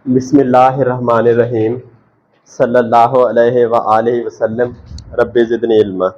बिस्मिल्लाहिर्रहमानिर्रहीम सल्लल्लाहु अलैहि व आलिहि वसल्लम रब्बि ज़िदनी इल्मा।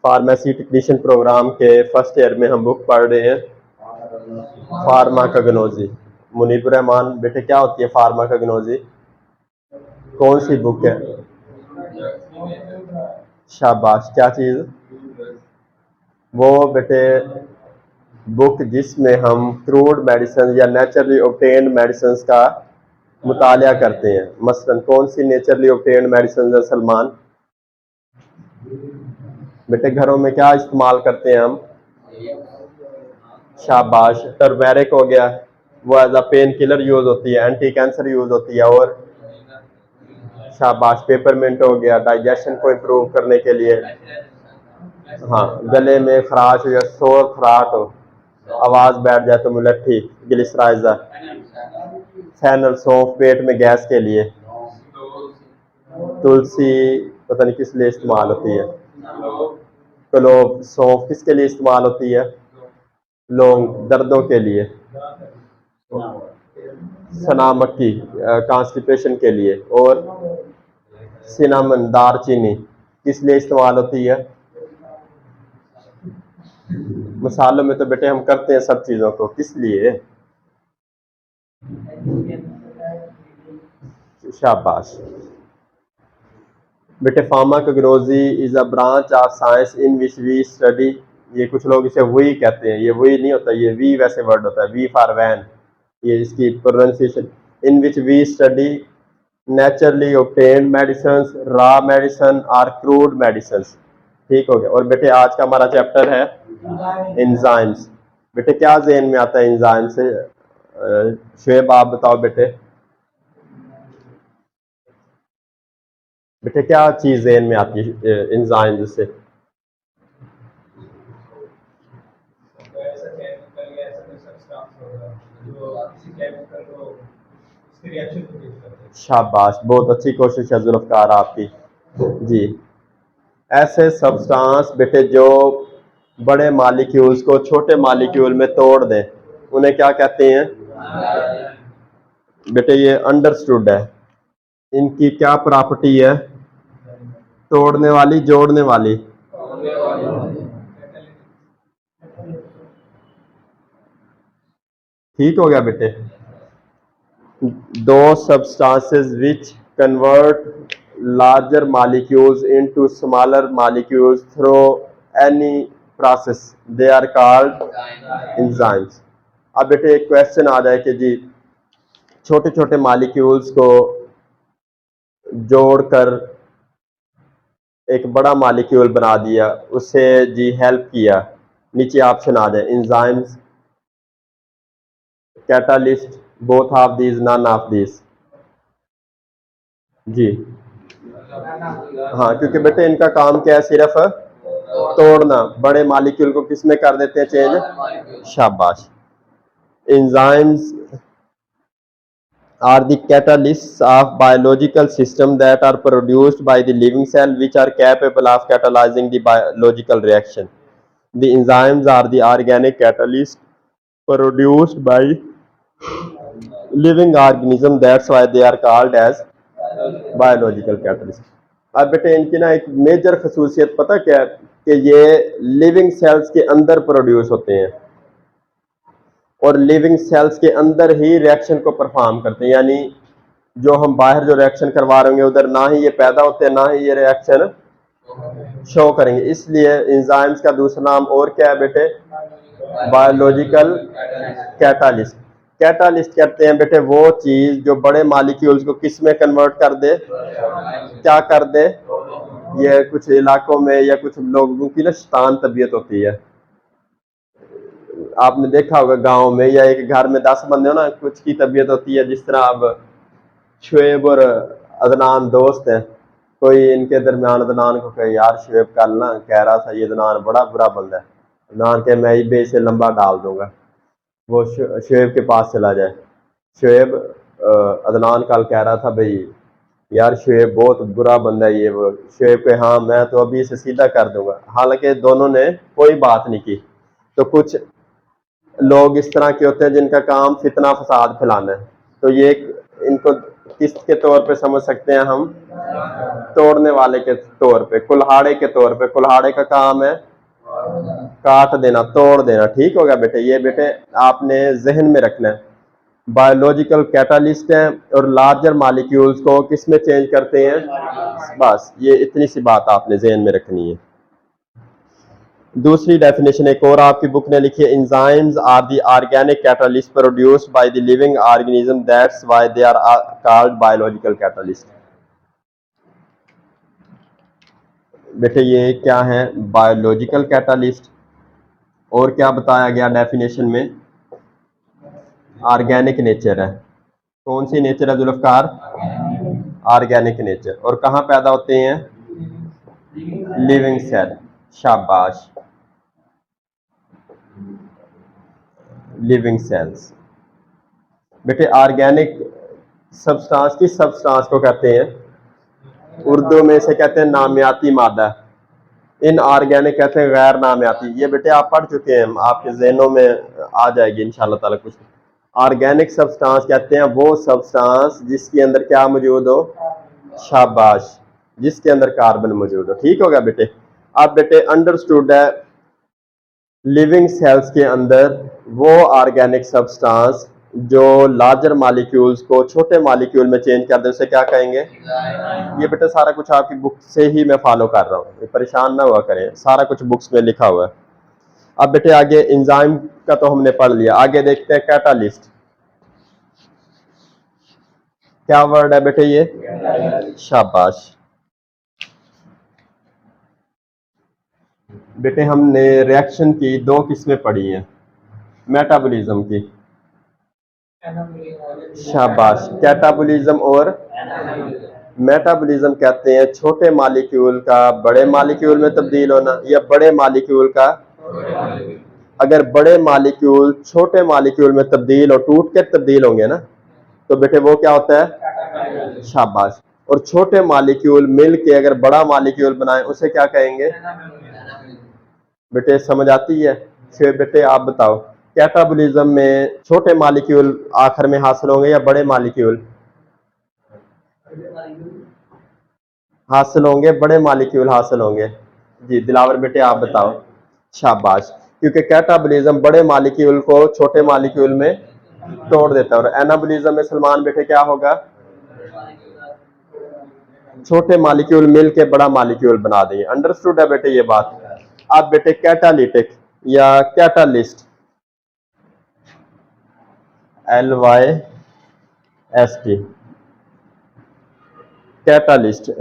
फार्मेसी टेक्नीशियन प्रोग्राम के फर्स्ट ईयर में हम बुक पढ़ रहे हैं फार्माकोग्नोसी। मुनीबुर रहमान, बेटे क्या होती है फार्माकोग्नोसी? कौन सी बुक है? शाबाश, क्या चीज़? वो बेटे बुक जिसमें हम क्रूड मेडिसिन या नेचुरली ऑब्टेन्ड मेडिसिन का मुतालिया करते हैं। मसलन कौन सी नेचुरली ऑब्टेन्ड मेडिसिन है सलमान? बेटे घरों में क्या इस्तेमाल करते हैं हम? शाबाश, टर्मेरिक हो गया, वो as a painkiller use होती है, एंटी कैंसर यूज होती है। और शाबाश, पेपरमिंट हो गया डाइजेशन को इम्प्रूव करने के लिए। हाँ, गले में खराश हो या शोर खराट हो, आवाज बैठ जाए तो मुलट्ठी, ग्लिसराइजर। फैनल, सौंफ पेट में गैस के लिए। तुलसी पता नहीं किस लिए इस्तेमाल होती है। क्लोव, सौंफ किसके लिए इस्तेमाल होती है? लौंग दर्दों के लिए। सना मक्खी कॉन्स्टिपेशन के लिए। और सिनामन, दारचीनी किस लिए इस्तेमाल होती है? मसालों में तो बेटे हम करते हैं सब चीज़ों को, किस लिए? शाबाश बेटे। Pharmacognosy is a branch of science in which we study. ये कुछ लोग इसे वी कहते हैं, ये वी नहीं होता, ये वी वैसे वर्ड होता है, वी फॉर वैन, ये इसकी pronunciation. In which we study naturally obtained medicine, raw medicine और क्रूड मेडिसिन। ठीक हो गया। और बेटे आज का हमारा चैप्टर है एंजाइम्स। बेटे क्या ज़हन में आता है एंजाइम से? शुएब आप बताओ बेटे। बेटे क्या चीज़ ज़हन में आती है एंजाइम से? शाबाश, बहुत अच्छी कोशिश है जुल्फकार आपकी जी। ऐसे सब्सटेंस बेटे जो बड़े मालिक्यूल्स को छोटे मालिक्यूल में तोड़ दें, उन्हें क्या कहते हैं? बेटे ये अंडरस्टूड है। इनकी क्या प्रॉपर्टी है? तोड़ने वाली, जोड़ने वाली? ठीक हो गया बेटे। दो substances which convert larger molecules into smaller molecules through any process, they are called enzymes। अब बेटे एक क्वेश्चन आ जाए कि जी छोटे छोटे मॉलिक्यूल्स को जोड़कर एक बड़ा मॉलिक्यूल बना दिया, उससे जी हेल्प किया, नीचे ऑप्शन आ जाए enzymes, catalyst, both of these, none of these. जी हाँ, क्योंकि बेटे इनका काम क्या है? सिर्फ तोड़ना। बड़े मॉलिक्यूल को किस में कर देते हैं चेंज? शाबाश। Enzymes are the catalysts of biological system that are produced by the living cell which are capable of catalyzing the biological reaction. The enzymes are the organic catalysts produced by living organism, that's why they are called as biological catalyst। अब बेटे इनकी ना एक major खसूसियत पता क्या है? कि ये लिविंग सेल्स के अंदर प्रोड्यूस होते हैं और लिविंग सेल्स के अंदर ही रिएक्शन को परफॉर्म करते हैं। यानी जो हम बाहर जो रिएक्शन करवा रहे होंगे उधर ना ही ये पैदा होते हैं, ना ही ये रिएक्शन शो करेंगे। इसलिए एंजाइम्स का दूसरा नाम और क्या है बेटे? Biological catalyst. कैटालिस्ट कहते हैं बेटे वो चीज जो बड़े मॉलिक्यूल्स को किस में कन्वर्ट कर दे? क्या कर दे? ये कुछ इलाकों में या कुछ लोगों की ना शैतान तबीयत होती है, आपने देखा होगा गांव में या एक घर में 10 बंदे हो ना, कुछ की तबीयत होती है। जिस तरह अब शुएब और अदनान दोस्त हैं, कोई इनके दरमियान अदनान को कहे यार शुएब कल ना कह रहा था ये अदनान बड़ा बुरा बंदा है, अदनान के मैं इबे से लंबा डाल दूंगा। वो शुएब के पास चला जाए, शुएब अदनान कल कह रहा था भाई यार शुएब बहुत बुरा बंदा है ये वो। शुएब के हाँ मैं तो अभी इसे सीधा कर दूंगा, हालांकि दोनों ने कोई बात नहीं की। तो कुछ लोग इस तरह के होते हैं जिनका काम फितना फसाद फैलाना है। तो ये इनको किस के तौर पे समझ सकते हैं हम? तोड़ने वाले के तौर पे, कुल्हाड़े के तौर पे। कुल्हाड़े का काम है काट देना, तोड़ देना। ठीक हो गया बेटे? ये बेटे आपने जहन में रखना है। बायोलॉजिकल कैटालिस्ट है और लार्जर मॉलिक्यूल्स को किस में चेंज करते हैं? बस ये इतनी सी बात आपने जहन में रखनी है। दूसरी डेफिनेशन एक और आपकी बुक ने लिखी है, enzymes are the organic catalyst produced by the living organism, that's why they are called biological catalyst. बेटे ये क्या है? Biological catalyst. और क्या बताया गया डेफिनेशन में? ऑर्गेनिक नेचर है। कौन सी नेचर है जुल्फकार? Organic nature. और कहाँ पैदा होते हैं? Living cell. शाबाश, लिविंग सेल्स। बेटे ऑर्गेनिक सब्सटेंस, किस सब्सटेंस को कहते हैं? उर्दू में से कहते हैं नामियाती मादा। इनऑर्गेनिक कहते हैं गैर नामियाती। ये बेटे आप पढ़ चुके हैं, आपके जहनों में आ जाएगी इंशाल्लाह ताला कुछ। ऑर्गेनिक सब्सटेंस कहते हैं वो सब्सटेंस जिसके अंदर क्या मौजूद हो? शाबाश, जिसके अंदर कार्बन मौजूद हो। ठीक हो गया बेटे? अब बेटे अंडरस्टूड है, लिविंग सेल्स के अंदर वो ऑर्गेनिक सब्सटेंस जो लार्जर मॉलिक्यूल्स को छोटे मॉलिक्यूल में चेंज कर दे, उसे क्या कहेंगे? ये बेटा सारा कुछ आपकी बुक से ही मैं फॉलो कर रहा हूँ, परेशान ना हुआ करें, सारा कुछ बुक्स में लिखा हुआ है। अब बेटे आगे एंजाइम का तो हमने पढ़ लिया, आगे देखते हैं कैटालिस्ट। क्या वर्ड है बेटे ये? शाबाश। बेटे हमने रिएक्शन की दो किस्में पढ़ी हैं, मेटाबॉलिज्म की। शाबाश, कैटाबॉलिज्म और मेटाबॉलिज्म कहते हैं छोटे मॉलिक्यूल का बड़े मॉलिक्यूल में तब्दील होना, या बड़े मॉलिक्यूल का, अगर बड़े मॉलिक्यूल छोटे मॉलिक्यूल में तब्दील और टूट के तब्दील होंगे ना, तो बेटे वो क्या होता है? शाबाश। और छोटे मॉलिक्यूल मिल के अगर बड़ा मॉलिक्यूल बनाए, उसे क्या कहेंगे? बेटे समझ आती है? फिर बेटे आप बताओ, कैटाबॉलिज्म में छोटे मॉलिक्यूल आखिर में हासिल होंगे या बड़े मॉलिक्यूल हासिल होंगे? बड़े मॉलिक्यूल हासिल होंगे। जी दिलावर बेटे आप बताओ। शाबाश, क्योंकि कैटाबॉलिज्म बड़े मॉलिक्यूल को छोटे मॉलिक्यूल में तोड़ देता है, और एनाबॉलिज्म में सलमान बेटे क्या होगा? छोटे मॉलिक्यूल मिल के बड़ा मॉलिक्यूल बना देंगे। अंडरस्टूड है बेटे ये बात? अब बेटे कैटालिटिक या catalyst, LYST, catalyst.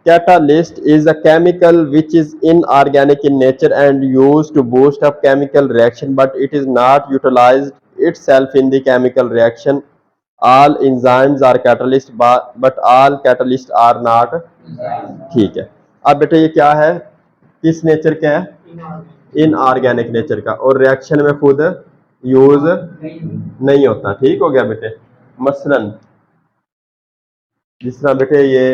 Catalyst is a chemical which is inorganic in nature and used to boost up chemical reaction, but it is not utilized itself in the chemical reaction. All enzymes are catalysts, but all catalysts are not. ठीक है। अब बेटे ये क्या है? किस nature का है? इनऑर्गेनिक नेचर का, और रिएक्शन में खुद यूज नहीं होता। ठीक हो गया बेटे? मसलन जिस तरह बेटे ये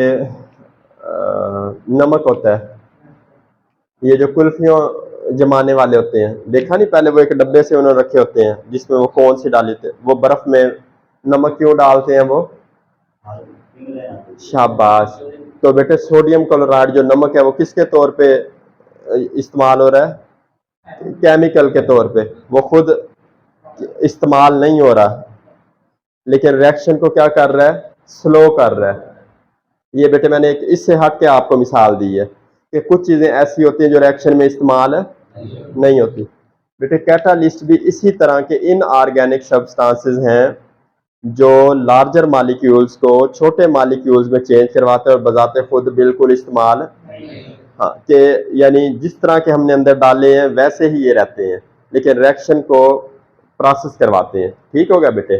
नमक होता है, ये जो कुल्फियों जमाने वाले होते हैं, देखा नहीं पहले वो एक डब्बे से उन्होंने रखे होते हैं जिसमें वो कौन सी डाले थे, वो बर्फ में नमक क्यों डालते हैं वो? शाबाश। तो बेटे सोडियम क्लोराइड जो नमक है वो किसके तौर पे इस्तेमाल हो रहा है? केमिकल के तौर पे। वो खुद इस्तेमाल नहीं हो रहा, लेकिन रिएक्शन को क्या कर रहा है? स्लो कर रहा है। ये बेटे मैंने एक इससे हट के आपको मिसाल दी है कि कुछ चीजें ऐसी होती हैं जो रिएक्शन में इस्तेमाल नहीं होती। बेटे कैटालिस्ट भी इसी तरह के इनऑर्गेनिक सब्सटेंसेस हैं जो लार्जर मॉलिक्यूल्स को छोटे मॉलिक्यूल्स में चेंज करवाते हैं और बजाते खुद बिल्कुल इस्तेमाल, हाँ, कि यानी जिस तरह के हमने अंदर डाले हैं वैसे ही ये रहते हैं, लेकिन रिएक्शन को प्रोसेस करवाते हैं। ठीक हो गया बेटे?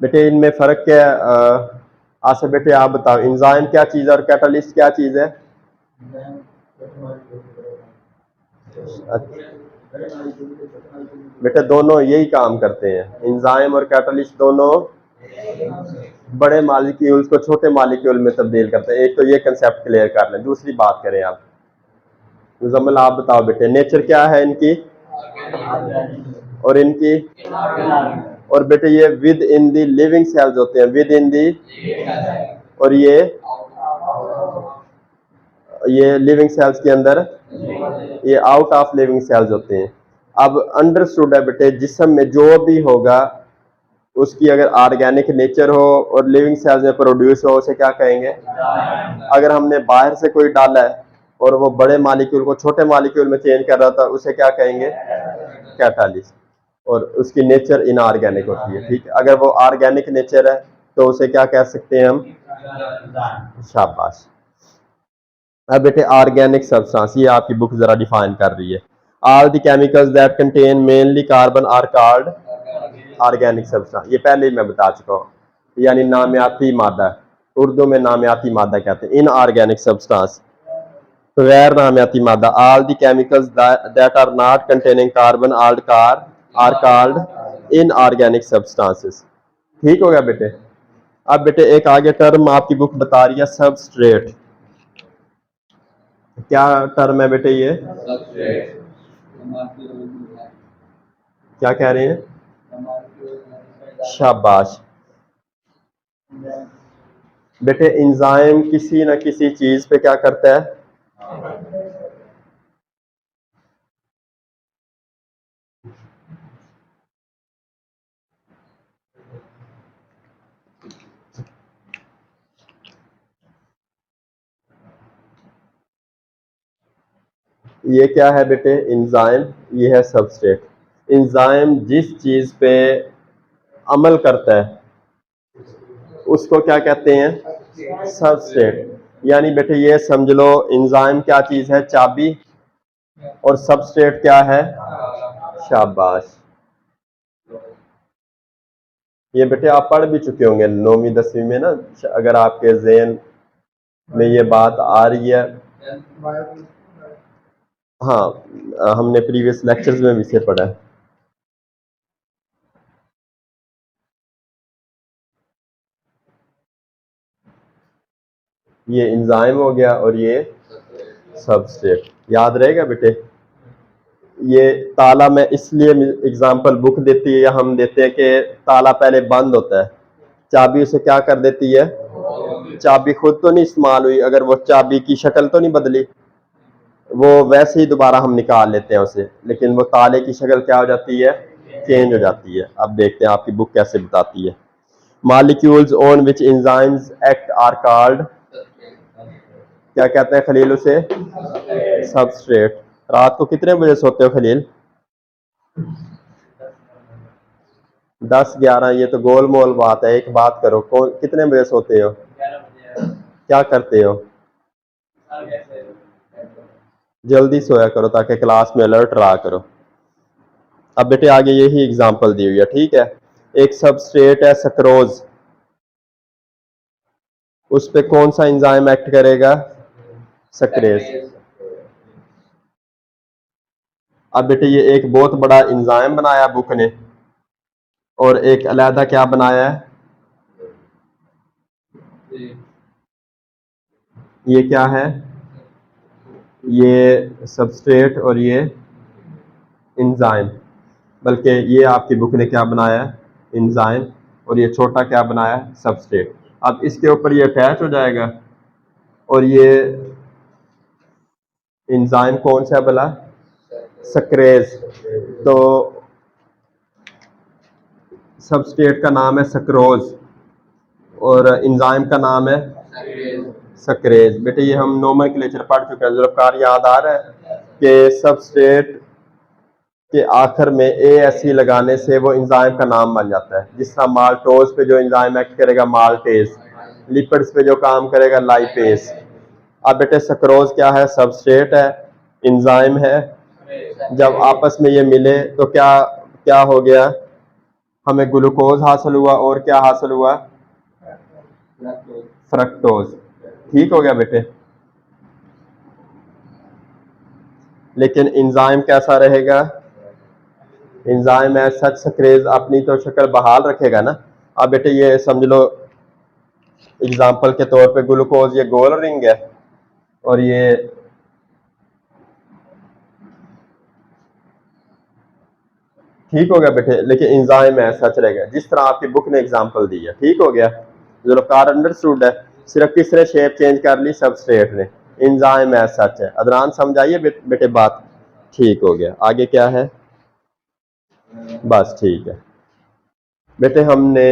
बेटे इनमें फर्क क्या है? आशा बेटे आप बताओ, एंजाइम क्या चीज है और कैटालिस्ट क्या चीज है? बेटे दोनों यही काम करते हैं, एंजाइम और कैटालिस्ट दोनों बड़े मॉलिक्यूल्स को छोटे मॉलिक्यूल में तब्दील करते हैं। एक तो ये कंसेप्ट क्लियर कर लें। दूसरी बात करें आप, मुजम्मिल आप बताओ बेटे, नेचर क्या है इनकी और इनकी? और बेटे ये with in the living cells होते हैं, विद इन दी, और ये लिविंग सेल्स के अंदर, ये आउट ऑफ लिविंग सेल्स होते हैं। अब अंडरस्टूड है बेटे, जिस्म में जो भी होगा उसकी अगर ऑर्गेनिक नेचर हो और लिविंग सेल्स में प्रोड्यूस हो, उसे क्या कहेंगे? अगर हमने बाहर से कोई डाला है और वो बड़े मालिक्यूल को छोटे मालिक्यूल में चेंज कर रहा था, उसे क्या कहेंगे? कैटालिस्ट। और उसकी नेचर इनऑर्गेनिक होती है, ठीक है। अगर वो ऑर्गेनिक नेचर है तो उसे क्या कह सकते हैं हम? शाबाश। अब बेटे ऑर्गेनिक सब्सटेंस, ये आपकी बुक जरा डिफाइन कर रही है। All the chemicals that contain mainly carbon are called organic substance. ये पहले ही मैं बता चुका हूँ, यानी नामियाती मादा, उर्दू में नामियाती मादा कहते हैं। इन ऑर्गेनिक सब्सटेंस, गैर नामियाती मादा। All the chemicals that are not containing carbon are called inorganic substances. ठीक हो गया बेटे। अब बेटे एक आगे टर्म आपकी बुक बता रही है सबस्ट्रेट। क्या टर्म है बेटे ये? क्या कह रहे हैं? शाबाश बेटे, एंजाइम किसी न किसी चीज पे क्या करता है? ये क्या है बेटे? एंजाइम। ये है सबस्ट्रेट। एंजाइम जिस चीज पे अमल करता है उसको क्या कहते हैं? सबस्ट्रेट। यानी बेटे ये समझ लो, एंजाइम क्या चीज है? चाबी। और सबस्ट्रेट क्या है? शाबाश। ये बेटे आप पढ़ भी चुके होंगे 9वीं 10वीं में ना, अगर आपके ज़हन में ये बात आ रही है। हाँ, हमने प्रीवियस लेक्चर्स में भी इसे पढ़ा है। ये एंजाइम हो गया और ये सबस्ट्रेट। याद रहेगा बेटे? ये ताला में इसलिए एग्जांपल बुक देती है या हम देते हैं कि ताला पहले बंद होता है, चाबी उसे क्या कर देती है? चाबी खुद तो नहीं इस्तेमाल हुई, अगर वो चाबी की शक्ल तो नहीं बदली, वो वैसे ही दोबारा हम निकाल लेते हैं उसे, लेकिन वो ताले की शक्ल क्या हो जाती है? चेंज हो जाती है। अब देखते हैं आपकी बुक कैसे बताती है। Molecules on which enzymes act are called, क्या कहते हैं खलील उसे? सबस्ट्रेट। रात को कितने बजे सोते हो खलील? 10-11? ये तो गोल मोल बात है, एक बात करो, कौन कितने बजे सोते हो? क्या करते हो? जल्दी सोया करो ताकि क्लास में अलर्ट रहा करो। अब बेटे आगे यही एग्जांपल दी हुई है, ठीक है। एक सबस्ट्रेट है सक्रोज, उस पे कौन सा एंजाइम एक्ट करेगा? सक्रेज। अब बेटे ये एक बहुत बड़ा एंजाइम बनाया बुक ने, और एक अलहदा क्या बनाया है? ये क्या है? ये सबस्ट्रेट और ये एंजाइम। बल्कि ये आपकी बुक ने क्या बनाया है? एंजाइम। और ये छोटा क्या बनाया है? सबस्ट्रेट। अब इसके ऊपर ये अटैच हो जाएगा, और ये एंजाइम कौन सा है भला? सक्रेज। तो सबस्ट्रेट का नाम है सक्रोज और एंजाइम का नाम है सक्रेज। बेटे ये हम नोमेनक्लेचर पढ़ चुके हैं, ज़ुल्फ़कार याद आ रहा है कि सबस्ट्रेट के आखिर में ए एस सी लगाने से वो एंजाइम का नाम बन जाता है। जिस तरह माल्टोज पे जो एंजाइम एक्ट करेगा माल्टेज, लिपिड्स पे जो काम करेगा लाइपेज। अब बेटे सक्रोज क्या है? सबस्ट्रेट है, एंजाइम है। जब आपस में ये मिले तो क्या क्या हो गया? हमें ग्लूकोज हासिल हुआ, और क्या हासिल हुआ? फ्रक्टोज। ठीक हो गया बेटे। लेकिन एंजाइम कैसा रहेगा? एंजाइम है सच सक्रेज अपनी तो शक्ल बहाल रखेगा ना। अब बेटे ये समझ लो, एग्जाम्पल के तौर पे ग्लूकोज ये गोल रिंग है, और ये ठीक हो गया बेटे, लेकिन इंजाइम है सच रहेगा जिस तरह आपकी बुक ने एग्जांपल दी है। ठीक हो गया, जो कार अंडरस्टूड है, सिर्फ किसने शेप चेंज कर ली, सबस्ट्रेट ने। इंजाइम है सच है। अदनान समझ आइए बेटे बात। ठीक हो गया, आगे क्या है, बस ठीक है बेटे। हमने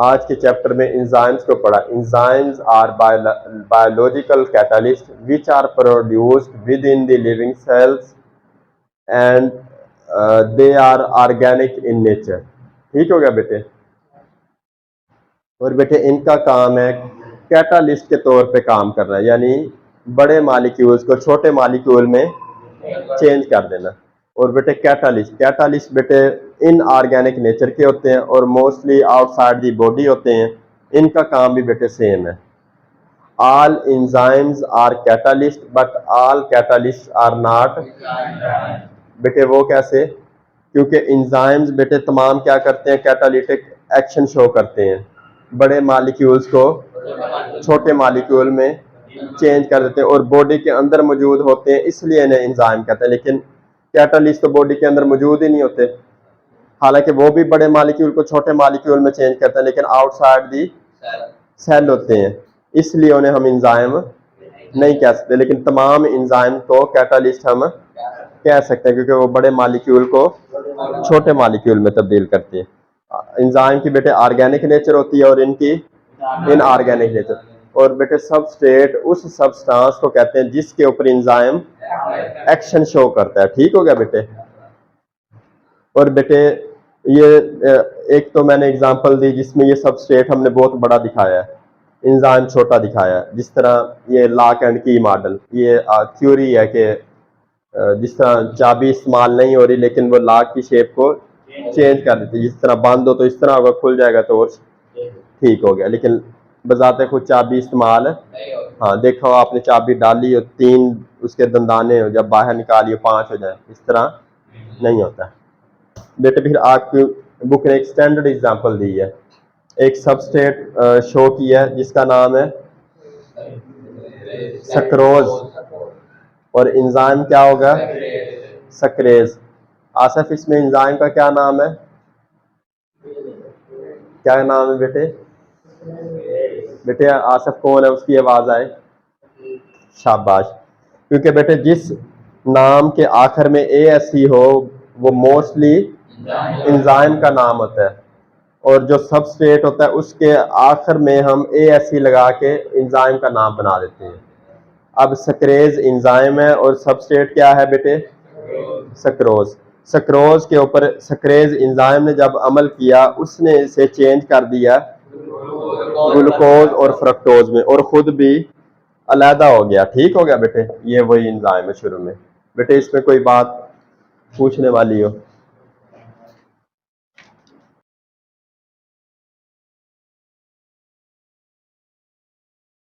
आज के चैप्टर में इंजाइम्स को पढ़ा। Enzymes are biological catalyst which are produced within the living cells and they are organic in nature. ठीक हो गया बेटे। और बेटे इनका काम है कैटालिस्ट के तौर पे काम करना, यानी बड़े मालिक्यूल्स को छोटे मालिक्यूल में चेंज कर देना। और बेटे कैटालिस्ट, कैटालिस्ट बेटे इन ऑर्गेनिक नेचर के होते हैं और मोस्टली आउटसाइड दी बॉडी होते हैं। इनका काम भी बेटे सेम है। All enzymes are catalyst but all catalyst are not. बेटे वो कैसे, क्योंकि एंजाइम्स बेटे तमाम क्या करते हैं, कैटालिटिक एक्शन शो करते हैं, बड़े मालिक्यूल्स को छोटे मालिक्यूल में चेंज कर देते हैं और बॉडी के अंदर मौजूद होते हैं, इसलिए इन्हें एंजाइम कहते हैं। लेकिन कैटालिस्ट तो बॉडी के अंदर मौजूद ही नहीं होते, हालांकि वो भी बड़े मालिक्यूल को छोटे मालिक्यूल में चेंज करते हैं, लेकिन आउटसाइड दी सेल होते हैं, इसलिए उन्हें हम एंजाइम नहीं कह सकते। लेकिन तमाम एंजाइम को कैटालिस्ट हम कह सकते हैं, क्योंकि वो बड़े मालिक्यूल को छोटे मालिक्यूल में तब्दील करते हैं। एंजाइम की बेटे ऑर्गेनिक नेचर होती है और इनकी इनऑर्गेनिक नेचर। और बेटे सबस्ट्रेट उस सब्सटेंस को कहते हैं जिसके ऊपर एंजाइम एक्शन शो करता है। ठीक हो गया बेटे। और बेटे ये एक तो मैंने एग्जांपल दी जिसमें ये सबस्ट्रेट हमने बहुत बड़ा दिखाया है, एंजाइम छोटा दिखाया है। जिस तरह ये लॉक एंड की मॉडल, ये थ्योरी है कि जिस तरह चाबी इस्तेमाल नहीं हो रही लेकिन वो लॉक की शेप को चेंज कर देती है, जिस तरह बंद हो तो इस तरह होगा, खुल जाएगा तो और ठीक हो गया, लेकिन बजाते खुद चाबी इस्तेमाल, हाँ देखो आपने चाबी डाली और 3 उसके दंदाने हो, जब बाहर निकालिए 5 हो जाए, इस तरह नहीं होता बेटे। फिर आपकी बुक ने एक स्टैंडर्ड एग्जांपल दी है, एक सबस्ट्रेट शो किया है जिसका नाम है सक्रोज, और एंजाइम क्या होगा, सक्रेज। आसफ इसमें एंजाइम का क्या नाम है, क्या नाम है बेटे? बेटे आसफ कौन है, उसकी आवाज आए, शाबाश। क्योंकि बेटे जिस नाम के आखिर में ASC हो वो मोस्टली एंजाइम का नाम होता है, और जो सबस्ट्रेट होता है उसके आखिर में हम ASC लगा के एंजाइम का नाम बना देते हैं। अब सक्रेज एंजाइम है और सबस्ट्रेट क्या है बेटे, सक्रोज। सक्रोज के ऊपर सक्रेज एंजाइम ने जब अमल किया उसने इसे चेंज कर दिया ग्लूकोज और फ्रक्टोज में, और खुद भी अलहदा हो गया। ठीक हो गया बेटे, ये वही एंजाइम है शुरू में। बेटे इसमें कोई बात पूछने वाली हो?